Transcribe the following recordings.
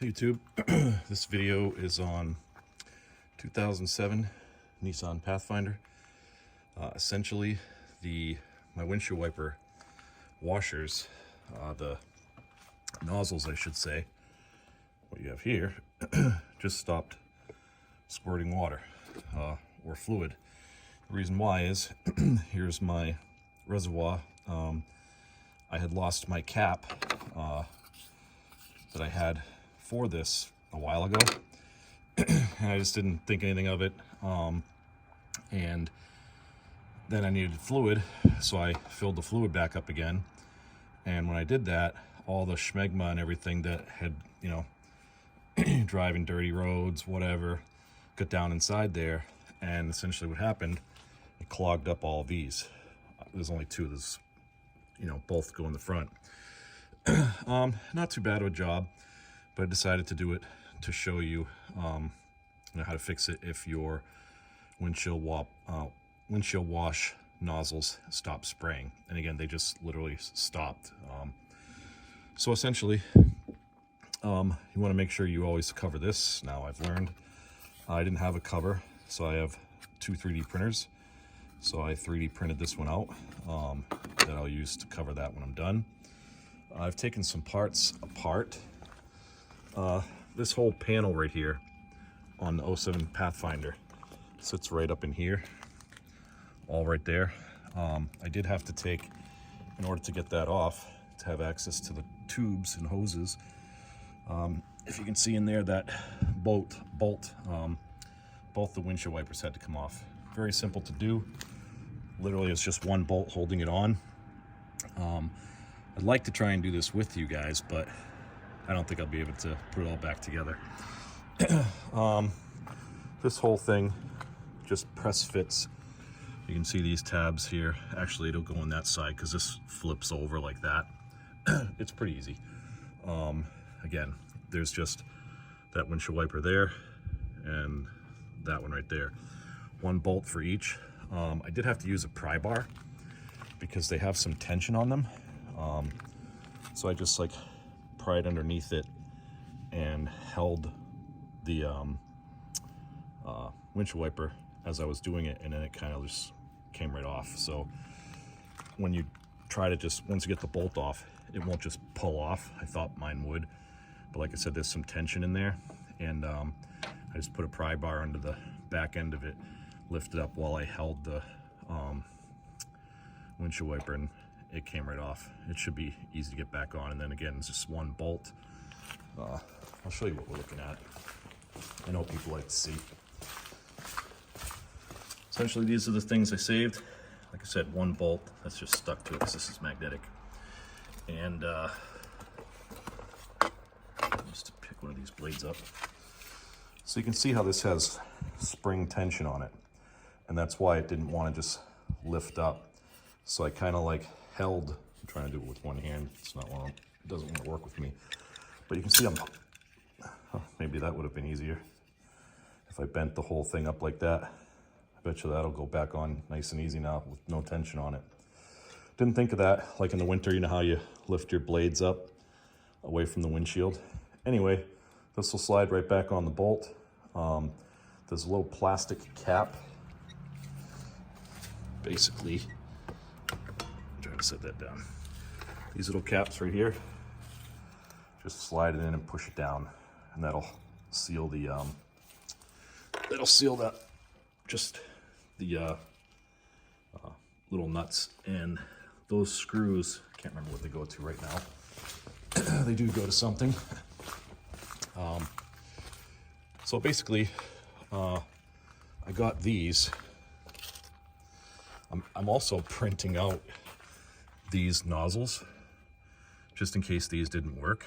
Hey YouTube, this video is on 2007 Nissan Pathfinder. Essentially, my windshield wiper washers, the nozzles I should say, what you have here, just stopped squirting water or fluid. The reason why is, here's my reservoir. I had lost my cap that I had for this a while ago, and I just didn't think anything of it, and then I needed fluid, so I filled the fluid back up again. And when I did that, all the schmegma and everything that had, driving dirty roads, whatever, got down inside there, and essentially what happened, it clogged up all these. There's only two. There's, both go in the front. Not too bad of a job, but I decided to do it to show you, how to fix it if your windshield wash nozzles stop spraying. And again, they just literally stopped. So essentially, you want to make sure you always cover this. Now I've learned I didn't have a cover, so I have two 3D printers. So I 3D printed this one out that I'll use to cover that when I'm done. I've taken some parts apart. This whole panel right here on the 07 Pathfinder sits right up in here, all right there. I did have to take, in order to get that off, to have access to the tubes and hoses. If you can see in there, that bolt, both the windshield wipers had to come off. Very simple to do. Literally, it's just one bolt holding it on. I'd like to try and do this with you guys, but I don't think I'll be able to put it all back together. This whole thing just press fits. You can see these tabs here. Actually, it'll go on that side because this flips over like that. It's pretty easy. Again, there's just that windshield wiper there and that one right there. One bolt for each. I did have to use a pry bar because they have some tension on them. So I just pried underneath it and held the windshield wiper as I was doing it, and then it kind of just came right off. So when you try to once you get the bolt off, it won't just pull off. I thought mine would, but like I said, there's some tension in there, and I just put a pry bar under the back end of it, lifted up while I held the windshield wiper, and it came right off. It should be easy to get back on. And then again, it's just one bolt. I'll show you what we're looking at. I know people like to see. Essentially, these are the things I saved. Like I said, one bolt that's just stuck to it because this is magnetic. And just to pick one of these blades up. So you can see how this has spring tension on it. And that's why it didn't want to just lift up. So I kind of held, I'm trying to do it with one hand. It's not one, it doesn't want to work with me. But you can see maybe that would have been easier if I bent the whole thing up like that. I bet you that'll go back on nice and easy now with no tension on it. Didn't think of that. Like in the winter, you know how you lift your blades up away from the windshield. Anyway, this will slide right back on the bolt. There's a little plastic cap. Basically, I'm trying to set that down. These little caps right here, just slide it in and push it down, and that'll seal the little nuts. And those screws, I can't remember what they go to right now. They do go to something. So basically, I got these. I'm also printing out these nozzles just in case these didn't work.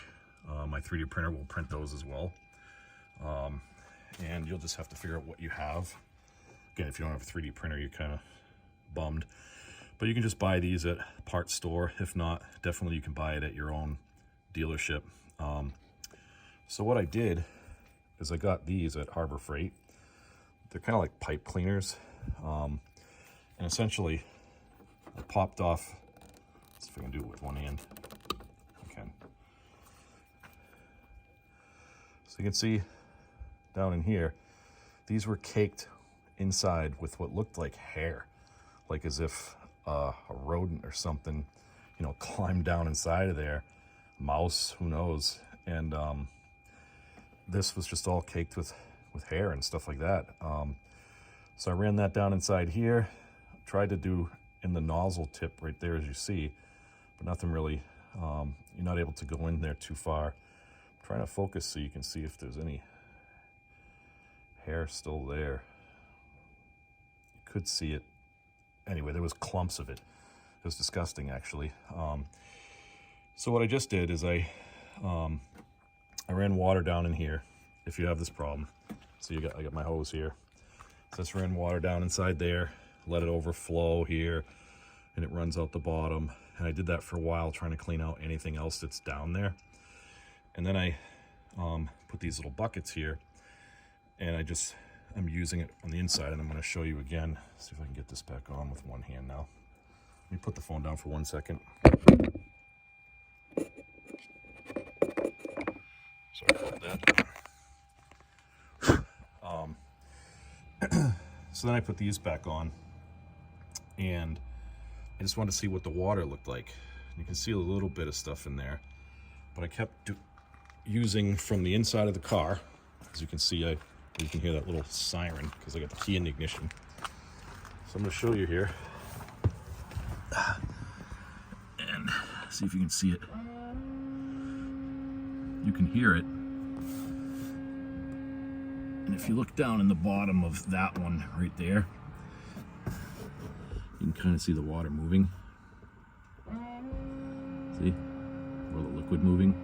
My 3D printer will print those as well. And you'll just have to figure out what you have. Again, if you don't have a 3D printer, you're kind of bummed. But you can just buy these at a parts store. If not, definitely you can buy it at your own dealership. So what I did is I got these at Harbor Freight. They're kind of like pipe cleaners. And essentially, I popped off, see if I can do it with one hand. I can. So you can see down in here, these were caked inside with what looked like hair, like as if a rodent or something, you know, climbed down inside of there. Mouse, who knows? And this was just all caked with hair and stuff like that. So I ran that down inside here, tried to do in the nozzle tip right there, as you see, but nothing really. You're not able to go in there too far. I'm trying to focus so you can see if there's any hair still there. You could see it. Anyway, there was clumps of it. It was disgusting, actually. So what I just did is I ran water down in here. If you have this problem, so I got my hose here. So I just ran water down inside there, let it overflow here, and it runs out the bottom. And I did that for a while, trying to clean out anything else that's down there. And then I put these little buckets here, and I'm using it on the inside, and I'm going to show you again. See if I can get this back on with one hand now. Let me put the phone down for 1 second. Sorry about that. So then I put these back on, and I just wanted to see what the water looked like. You can see a little bit of stuff in there, but I kept using from the inside of the car. As you can see, you can hear that little siren because I got the key in the ignition. So I'm going to show you here, and see if you can see it. You can hear it. And if you look down in the bottom of that one right there, you can kind of see the water moving. See? Or the liquid moving.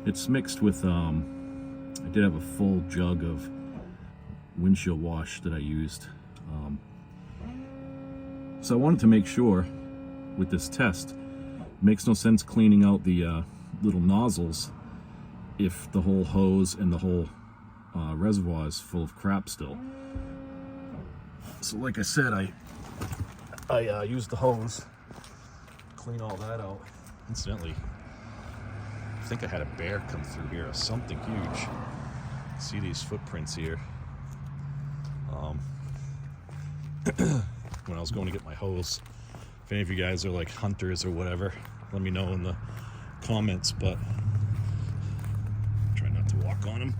It's mixed with, I did have a full jug of windshield wash that I used. So I wanted to make sure with this test, it makes no sense cleaning out the little nozzles if the whole hose and the whole reservoir is full of crap still. So like I said, I used the hose, clean all that out. Incidentally, I think I had a bear come through here or something huge. See these footprints here. When I was going to get my hose, if any of you guys are like hunters or whatever, let me know in the comments, but try not to walk on them.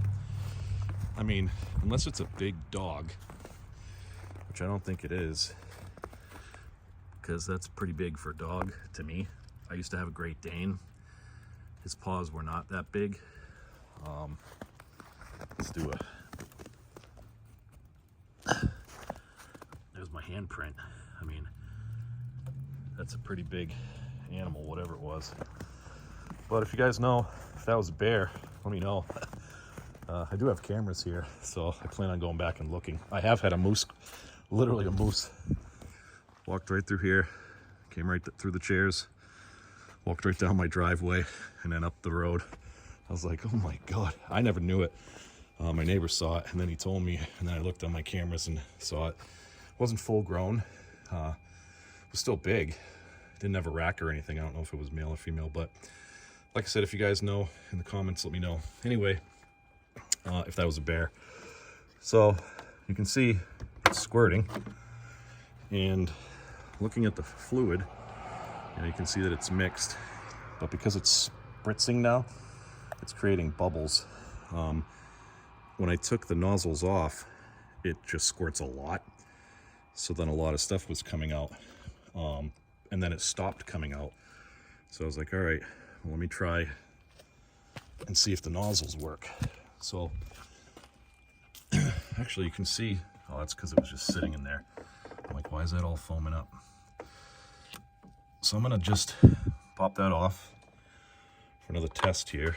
I mean, unless it's a big dog, which I don't think it is, because that's pretty big for a dog to me. I used to have a Great Dane. His paws were not that big. Let's do there's my handprint. I mean, that's a pretty big animal, whatever it was. But if you guys know if that was a bear, let me know. I do have cameras here, so I plan on going back and looking. I have had a moose, literally a moose, walked right through here, came right through the chairs, walked right down my driveway, and then up the road. I was like, oh my God, I never knew it. My neighbor saw it, and then he told me, and then I looked on my cameras and saw it. It wasn't full grown, it was still big. Didn't have a rack or anything. I don't know if it was male or female, but like I said, if you guys know in the comments, let me know. Anyway, if that was a bear. So you can see it's squirting, and looking at the fluid, you can see that it's mixed, but because it's spritzing now, it's creating bubbles. When I took the nozzles off, it just squirts a lot. So then a lot of stuff was coming out, and then it stopped coming out. So I was like, all right, well, let me try and see if the nozzles work. So actually you can see, oh, that's because it was just sitting in there. I'm like, why is that all foaming up? So I'm gonna just pop that off for another test here,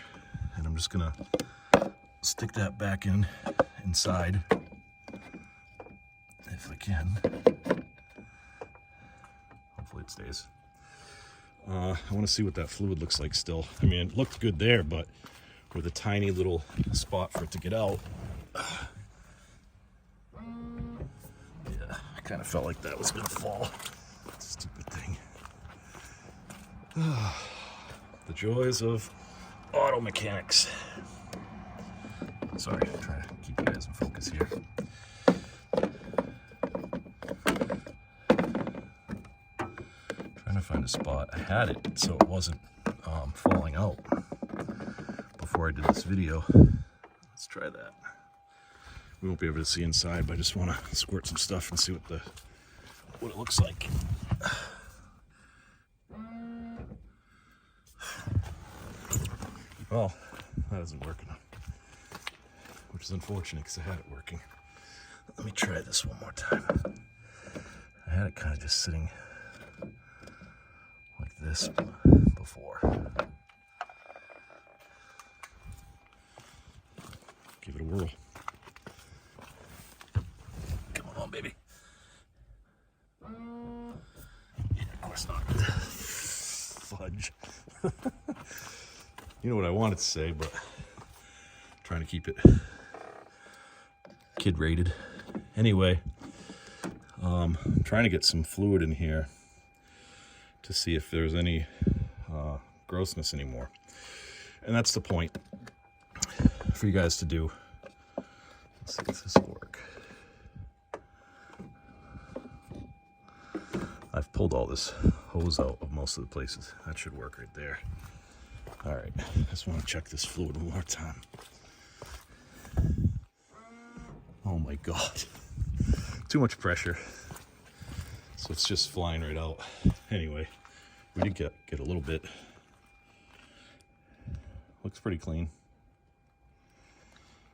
and I'm just gonna stick that back inside if I can. Hopefully it stays. I want to see what that fluid looks like still. I mean, it looked good there, but with a tiny little spot for it to get out, yeah, I kind of felt like that was gonna fall. Stupid thing. The joys of auto mechanics. Sorry, trying to keep you guys in focus here. Trying to find a spot. I had it so it wasn't falling out before I did this video. Let's try that. We won't be able to see inside, but I just want to squirt some stuff and see what it looks like. Well, that isn't working, which is unfortunate because I had it working. Let me try this one more time. I had it kind of just sitting like this before. Give it a whirl. Come on, baby. Yeah, of course not. Fudge. You know what I wanted to say, but I'm trying to keep it kid rated. Anyway, I'm trying to get some fluid in here to see if there's any grossness anymore. And that's the point for you guys to do. Let's see if this will work. I've pulled all this hose out of most of the places. That should work right there. All right, I just want to check this fluid one more time. Oh my God, too much pressure. So it's just flying right out. Anyway, we did get a little bit. Looks pretty clean.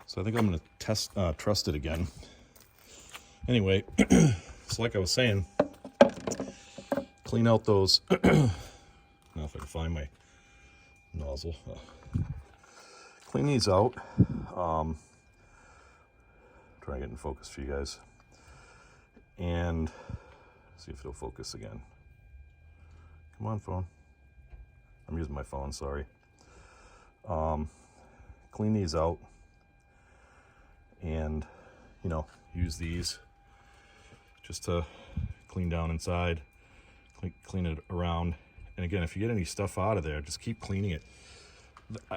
So I think I'm gonna trust it again. Anyway, so like I was saying, clean out those. Now if I can find my nozzle. Clean these out. Try to get in focus for you guys. And see if it'll focus again. Come on, phone. I'm using my phone, sorry. Clean these out. And, you know, use these just to clean down inside, clean it around. And again, if you get any stuff out of there, just keep cleaning it.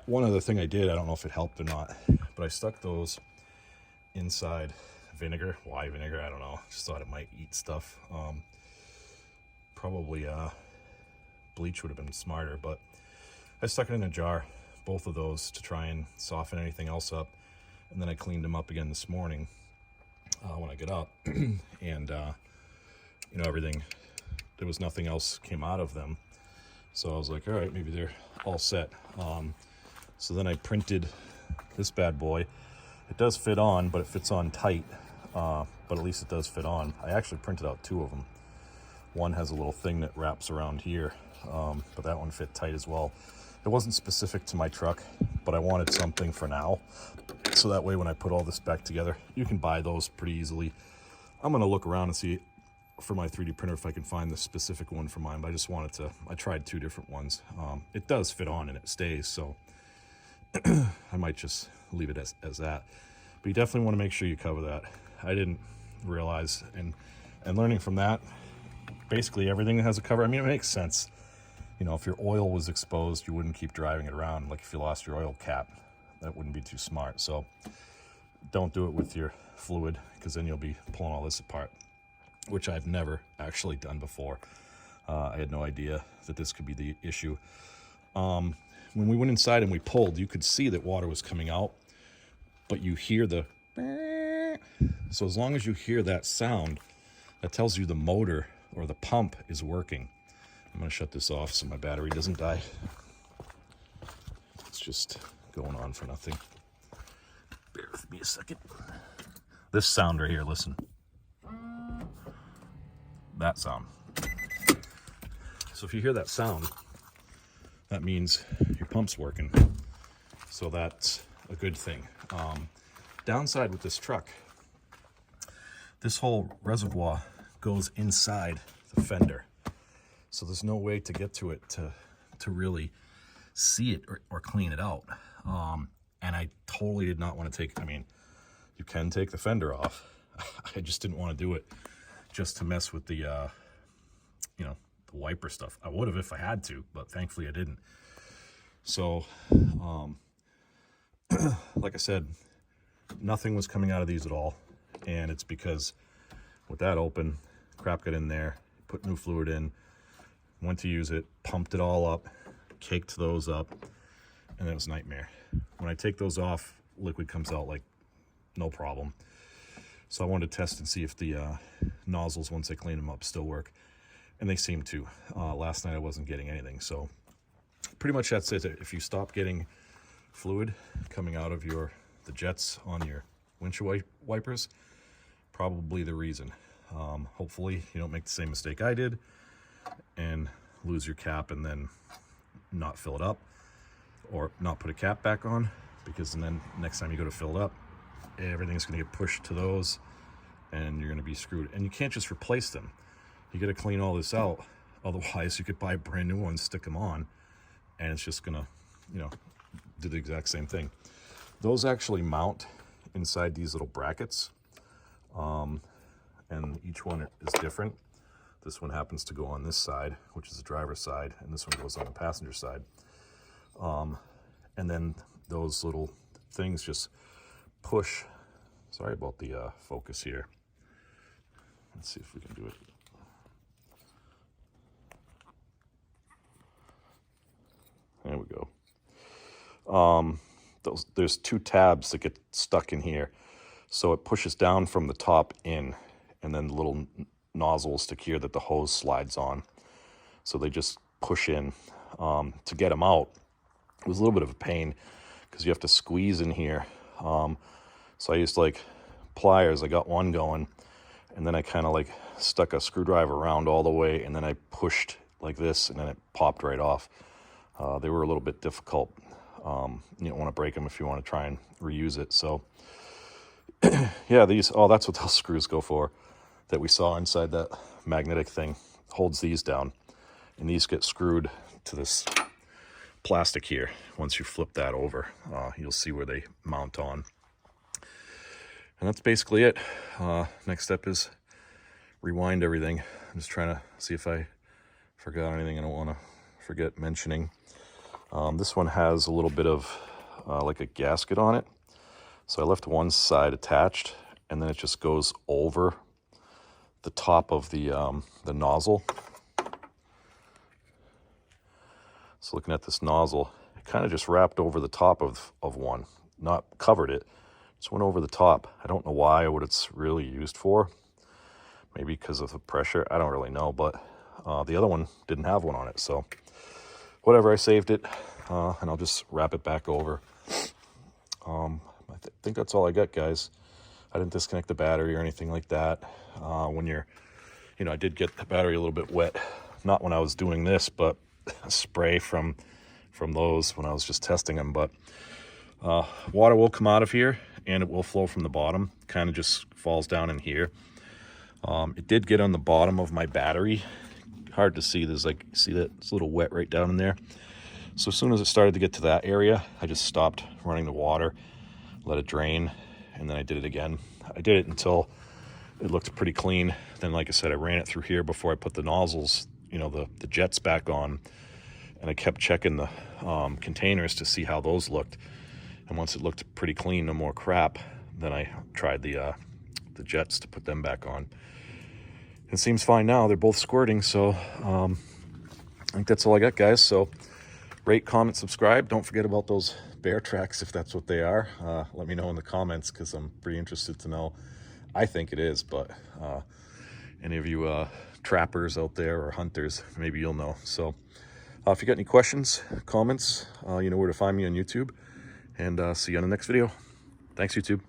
One other thing I did, I don't know if it helped or not, but I stuck those inside vinegar. Why vinegar? I don't know. Just thought it might eat stuff. Probably bleach would have been smarter, but I stuck it in a jar, both of those, to try and soften anything else up. And then I cleaned them up again this morning when I get up. And, you know, everything, there was nothing else came out of them. So I was like, all right, maybe they're all set. So then I printed this bad boy. It does fit on, but it fits on tight. But at least it does fit on. I actually printed out two of them. One has a little thing that wraps around here, but that one fit tight as well. It wasn't specific to my truck, but I wanted something for now. So that way when I put all this back together, you can buy those pretty easily. I'm gonna look around and see for my 3D printer if I can find the specific one for mine, but I just wanted to, I tried two different ones. It does fit on and it stays, so I might just leave it as that. But you definitely want to make sure you cover that. I didn't realize, and learning from that, basically everything that has a cover, I mean, it makes sense. You know, if your oil was exposed, you wouldn't keep driving it around. Like if you lost your oil cap, that wouldn't be too smart. So don't do it with your fluid, because then you'll be pulling all this apart, which I've never actually done before. I had no idea that this could be the issue. When we went inside and we pulled, you could see that water was coming out, but you hear the, so as long as you hear that sound, that tells you the motor or the pump is working. I'm gonna shut this off so my battery doesn't die. It's just going on for nothing. Bear with me a second. This sound right here, listen. That sound. So if you hear that sound, that means your pump's working. So that's a good thing. Downside with this truck, this whole reservoir goes inside the fender. So there's no way to get to it to really see it or clean it out. And I totally did not want to take, I mean, you can take the fender off. I just didn't want to do it just to mess with the, you know, the wiper stuff. I would have if I had to, but thankfully I didn't. So, like I said, nothing was coming out of these at all. And it's because with that open, crap got in there, put new fluid in, went to use it, pumped it all up, caked those up, and it was a nightmare. When I take those off, liquid comes out like no problem. So I wanted to test and see if the nozzles, once I clean them up, still work. And they seem to. Last night I wasn't getting anything. So pretty much that's it. If you stop getting fluid coming out of the jets on your windshield wipers, probably the reason. Hopefully you don't make the same mistake I did and lose your cap and then not fill it up, or not put a cap back on, because then next time you go to fill it up, everything's going to get pushed to those and you're going to be screwed. And you can't just replace them. You got to clean all this out. Otherwise you could buy brand new ones, stick them on, and it's just going to, you know, do the exact same thing. Those actually mount inside these little brackets, and each one is different. This one happens to go on this side, which is the driver's side, and this one goes on the passenger side. And then those little things just push. Sorry about the focus here. Let's see if we can do it. There we go. There's two tabs that get stuck in here. So it pushes down from the top in, and then the little nozzle stick here that the hose slides on. So they just push in. To get them out, it was a little bit of a pain because you have to squeeze in here. So I used like pliers. I got one going, and then I kind of like stuck a screwdriver around all the way, and then I pushed like this, and then it popped right off. They were a little bit difficult. You don't want to break them if you want to try and reuse it. So yeah, that's what those screws go for that we saw inside that magnetic thing. Holds these down, and these get screwed to this plastic here. Once you flip that over, you'll see where they mount on. And that's basically it. Next step is rewind everything. I'm just trying to see if I forgot anything I don't want to forget mentioning. This one has a little bit of like a gasket on it. So I left one side attached, and then it just goes over the top of the nozzle. So looking at this nozzle, it kind of just wrapped over the top of one, not covered it. Just went over the top. I don't know why, what it's really used for. Maybe because of the pressure. I don't really know, but the other one didn't have one on it. So whatever, I saved it, and I'll just wrap it back over. I think that's all I got, guys. I didn't disconnect the battery or anything like that. When you're, I did get the battery a little bit wet. Not when I was doing this, but spray from those when I was just testing them. But water will come out of here, and it will flow from the bottom. Kind of just falls down in here. It did get on the bottom of my battery. Hard to see. See that? It's a little wet right down in there. So as soon as it started to get to that area, I just stopped running the water, let it drain, and then I did it again. I did it until it looked pretty clean. Then, like I said, I ran it through here before I put the nozzles, the jets back on, and I kept checking the containers to see how those looked. And once it looked pretty clean, no more crap, then I tried the jets to put them back on. It seems fine now. They're both squirting, so I think that's all I got, guys. So rate, comment, subscribe. Don't forget about those bear tracks if that's what they are. Let me know in the comments, because I'm pretty interested to know. I think it is, but any of you trappers out there or hunters, maybe you'll know. So if you got any questions, comments, you know where to find me on YouTube. And see you on the next video. Thanks, YouTube.